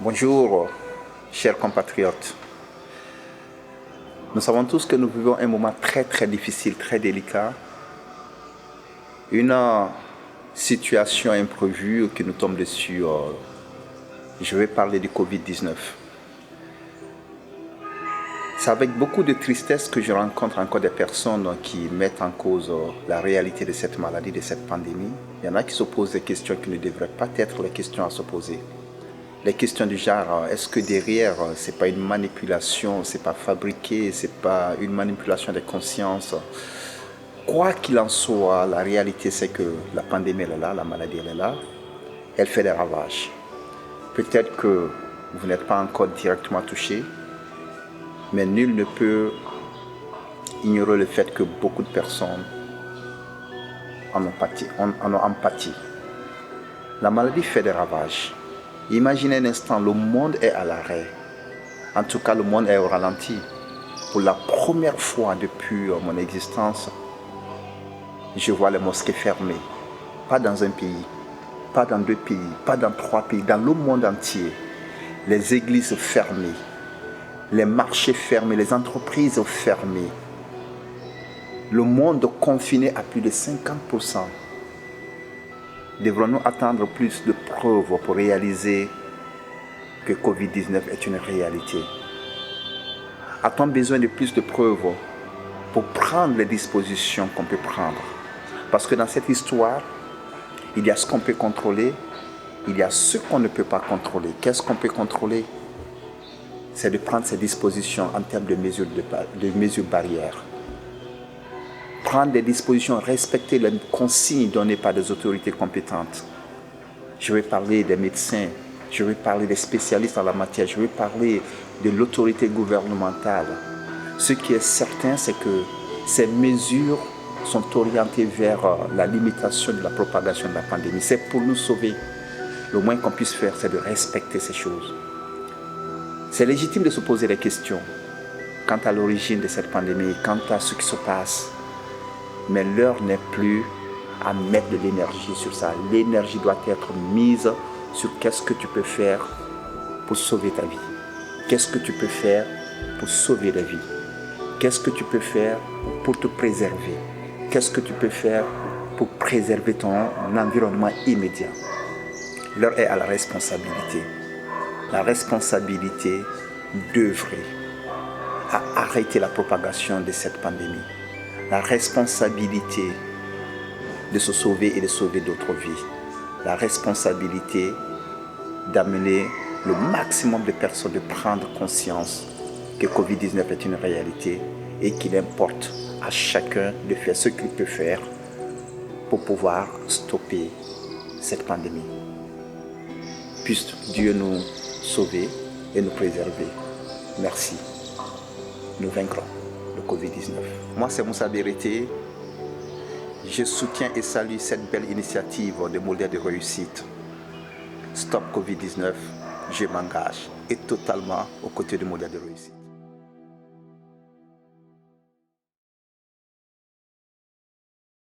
Bonjour, chers compatriotes. Nous savons tous que nous vivons un moment très difficile, très délicat. Une situation imprévue qui nous tombe dessus. Je vais parler du Covid-19. C'est avec beaucoup de tristesse que je rencontre encore des personnes qui mettent en cause la réalité de cette maladie, de cette pandémie. Il y en a qui se posent des questions qui ne devraient pas être les questions à se poser. Les questions du genre, est-ce que derrière, c'est pas une manipulation, c'est pas fabriqué, c'est pas une manipulation des consciences? Quoi qu'il en soit, la réalité c'est que la pandémie elle est là, la maladie elle est là, elle fait des ravages. Peut-être que vous n'êtes pas encore directement touché, mais nul ne peut ignorer le fait que beaucoup de personnes en ont empathie. La maladie fait des ravages. Imaginez un instant, le monde est à l'arrêt. En tout cas, le monde est au ralenti. Pour la première fois depuis mon existence, je vois les mosquées fermées. Pas dans un pays, pas dans 2 pays, pas dans 3 pays, dans le monde entier. Les églises fermées, les marchés fermés, les entreprises fermées. Le monde confiné à plus de 50%. Devrons-nous attendre plus de preuves pour réaliser que Covid-19 est une réalité? A-t-on besoin de plus de preuves pour prendre les dispositions qu'on peut prendre? Parce que dans cette histoire, il y a ce qu'on peut contrôler, il y a ce qu'on ne peut pas contrôler. Qu'est-ce qu'on peut contrôler? C'est de prendre ces dispositions en termes de mesures barrières. Prendre des dispositions, respecter les consignes données par des autorités compétentes. Je vais parler des médecins, je vais parler des spécialistes en la matière, je vais parler de l'autorité gouvernementale. Ce qui est certain, c'est que ces mesures sont orientées vers la limitation de la propagation de la pandémie. C'est pour nous sauver. Le moins qu'on puisse faire, c'est de respecter ces choses. C'est légitime de se poser des questions quant à l'origine de cette pandémie, quant à ce qui se passe. Mais l'heure n'est plus à mettre de l'énergie sur ça. L'énergie doit être mise sur qu'est-ce que tu peux faire pour sauver ta vie. Qu'est-ce que tu peux faire pour sauver la vie? Qu'est-ce que tu peux faire pour te préserver? Qu'est-ce que tu peux faire pour préserver ton environnement immédiat? L'heure est à la responsabilité. La responsabilité d'œuvrer à arrêter la propagation de cette pandémie. La responsabilité de se sauver et de sauver d'autres vies. La responsabilité d'amener le maximum de personnes de prendre conscience que Covid-19 est une réalité et qu'il importe à chacun de faire ce qu'il peut faire pour pouvoir stopper cette pandémie. Puisse Dieu nous sauver et nous préserver. Merci. Nous vaincrons le Covid-19. Moi, c'est Moussa Berete. Je soutiens et salue cette belle initiative de modèle de réussite. Stop Covid-19, je m'engage et totalement aux côtés du modèle de réussite.